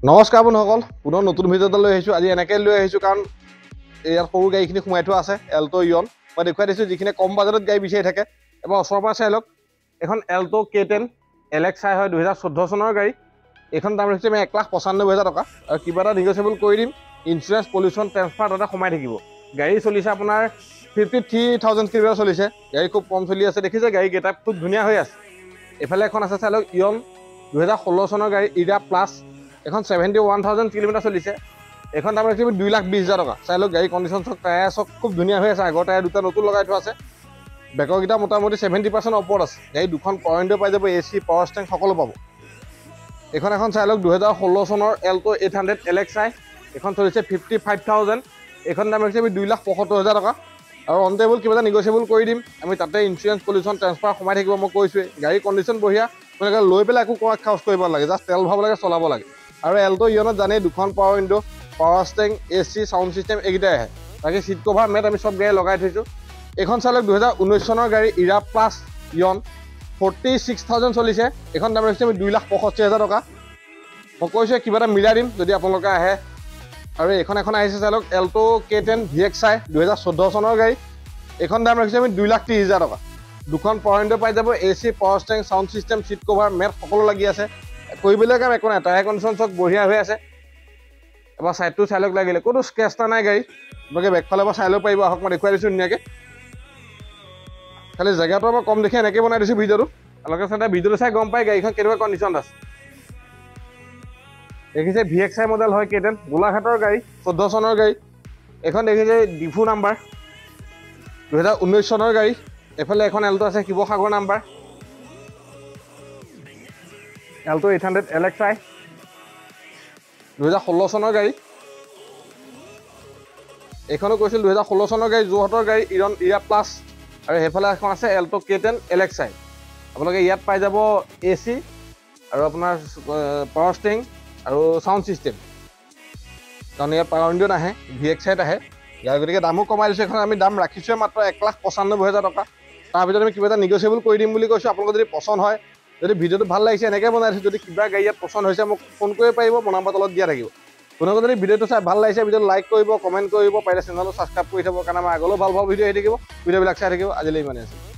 নমস্কাৰ বন্ধুসকল, পুনৰ নতুন ভিডিঅ' এটা লৈ আহিছোঁ। আজি এনেকৈ লৈ আহিছোঁ কাৰণ ইয়াত সৰু গাড়ীখিনি সোমাই থোৱা আছে, এল্টো ইয়ন। মই দেখুৱাই দিছোঁ যিখিনি কম বাজেটত গাড়ী বিচাৰি থাকে। এবাৰ ওচৰৰ পৰা চাই লওক। এখন এল্টো K10 LXi হয়, 2014 চনৰ গাড়ী। এইখন দাম ৰাখিছে আমি 1,95,000 টকা আৰু কিবা এটা নিগচিয়েবল কৰি দিম। ইঞ্চুৰেঞ্চ, পলিউশ্যন, ট্ৰেন্সফাৰ তাতে সোমাই থাকিব। গাড়ী চলিছে আপোনাৰ 53,000 কিলোমিটাৰ চলিছে। গাড়ী খুব কম চলি আছে, দেখিছে গাড়ী গেটআপ খুব ধুনীয়া হৈ আছে। এইফালে এখন আছে চাই লওক, ইয়ন 2016 চনৰ গাড়ী ইৰা প্লাছ। এখন 71,000 কিলোমিটাৰ চলিছে। এখন দাম ৰাখিছে 2,20,000 টকা। চাই লওক গাড়ী কণ্ডিশ্যন চক, টায়াৰ চক খুব ধুনীয়া হৈ আছে। আগৰ টায়াৰ দুটা নতুন লগাই থোৱা আছে। বেকৰকেইটা মোটামুটি 70% ওপৰত আছে। গাড়ী দুখন পাৱাৰ উইণ্ডো পাই যাব, AC, পাৱাৰ ষ্টেৰিং সকলো পাব। এখন চাই লওক 2016 চনৰ এল্টো 800 LXi। এখন চলিছে 55,000। এইখন দাম ৰাখিছে 2,75,000 টকা আৰু অন টেবল কিবা এটা নিগচিয়েবল কৰি দিম। আমি তাতে ইঞ্চুৰেঞ্চ, পলিউশ্যন, ট্ৰেন্সফাৰ সোমাই থাকিব। মই কৈছোঁৱেই গাড়ী কণ্ডিশ্যন বঢ়িয়া। আপোনালোকে লৈ পেলাই একো খৰচ কৰিব নালাগে, জাষ্ট তেল ভৰাব লাগে, চলাব লাগে। আৰু এল্টো ইয়নত জানেই দুখন power window, power steering, AC, sound system এইকেইটাই আহে। বাকী চিট কভাৰ মেট আমি চব গাড়ী লগাই থৈছোঁ। এইখন চাই লওক 2019 চনৰ গাড়ী ইৰা প্লাছ ইয়ন, 46,000 চলিছে। এইখন দাম ৰাখিছে আমি 2,65,000 টকা। মই কৈছোঁ কিবা এটা মিলাই দিম যদি আপোনালোকে আহে। আৰু এখন আহিছে চাই লওক, এল্টো K10 VXi 2014 চনৰ গাড়ী। এইখন দাম ৰাখিছে আমি 2,30,000 টকা। দুখন পাৱাৰ উইণ্ডো পাই যাব, AC, power steering, sound system, seat cover mat সকলো লাগি আছে। কৰিবলৈ কাম একো নাই, টায়াৰ কণ্ডিশ্যন চব বঢ়িয়া হৈ আছে। এবাৰ ছাইডটো চাই লওক, লাগিলে ক'তো স্ক্ৰেচ এটা নাই গাড়ী। আপোনালোকে বেকফালৰ পৰা চাই ল'ব পাৰিব। আহক মই দেখুৱাই দিছোঁ ধুনীয়াকৈ। খালি জেগাটো মই কম দেখি এনেকৈ বনাই দিছোঁ ভিডিঅ'টো। আপোনালোকে চাই ভিডিঅ'টো চাই গম পায় গাড়ীখন কেনেকুৱা কণ্ডিশ্যনত আছে। দেখিছে VXi মডেল হয় K10, গোলাঘাটৰ গাড়ী, 14 চনৰ গাড়ী। এখন দেখিছে ডিফু নাম্বাৰ, 2019 চনৰ গাড়ী। এইফালে এখন এল্টো আছে শিৱসাগৰ নাম্বাৰ, এল্টো 800 LXi 2016 চনৰ গাড়ী। এইখনো কৈছিল 2016 চনৰ গাড়ী, যোৰহাটৰ গাড়ী, ইৰা প্লাছ। আৰু সেইফালে এখন আছে এল্টো K10 LXi। আপোনালোকে ইয়াত পাই যাব AC আৰু আপোনাৰ পাৱাৰ ষ্টেৰিং আৰু চাউণ্ড ছিষ্টেম, কাৰণ ইয়াত পাৱাৰ উইণ্ডো নাহে, VXiত আহে। ইয়াৰ গতিকে দামো কমাই দিছোঁ। এখন আমি দাম ৰাখিছোঁৱে মাত্ৰ 1,95,000 টকা। তাৰ ভিতৰত আমি কিবা এটা নিগচিয়েবল কৰি দিম বুলি কৈছোঁ। আপোনালোকৰ যদি পচন্দ হয়, যদি ভিডিঅ'টো ভাল লাগিছে এনেকৈ বনাই দিছোঁ। যদি কিবা গাড়ী ইয়াত পচন্দ হৈছে মোক ফোন কৰিব পাৰিব, মোৰ নাম্বাৰ তলত দিয়া থাকিব। কোনোবা যদি ভিডিঅ'টো চাই ভাল লাগিছে, ভিডিঅ'টো লাইক কৰিব, কমেণ্ট কৰিব, পাৰিলে চেনেলটো ছাবস্ক্ৰাইব কৰি থ'ব, কাৰণ আমাৰ আগলৈও ভাল ভিডিঅ' আহি থাকিব। ভিডিঅ'বিলাক চাই থাকিব। আজিলৈ ইমানেই আছে।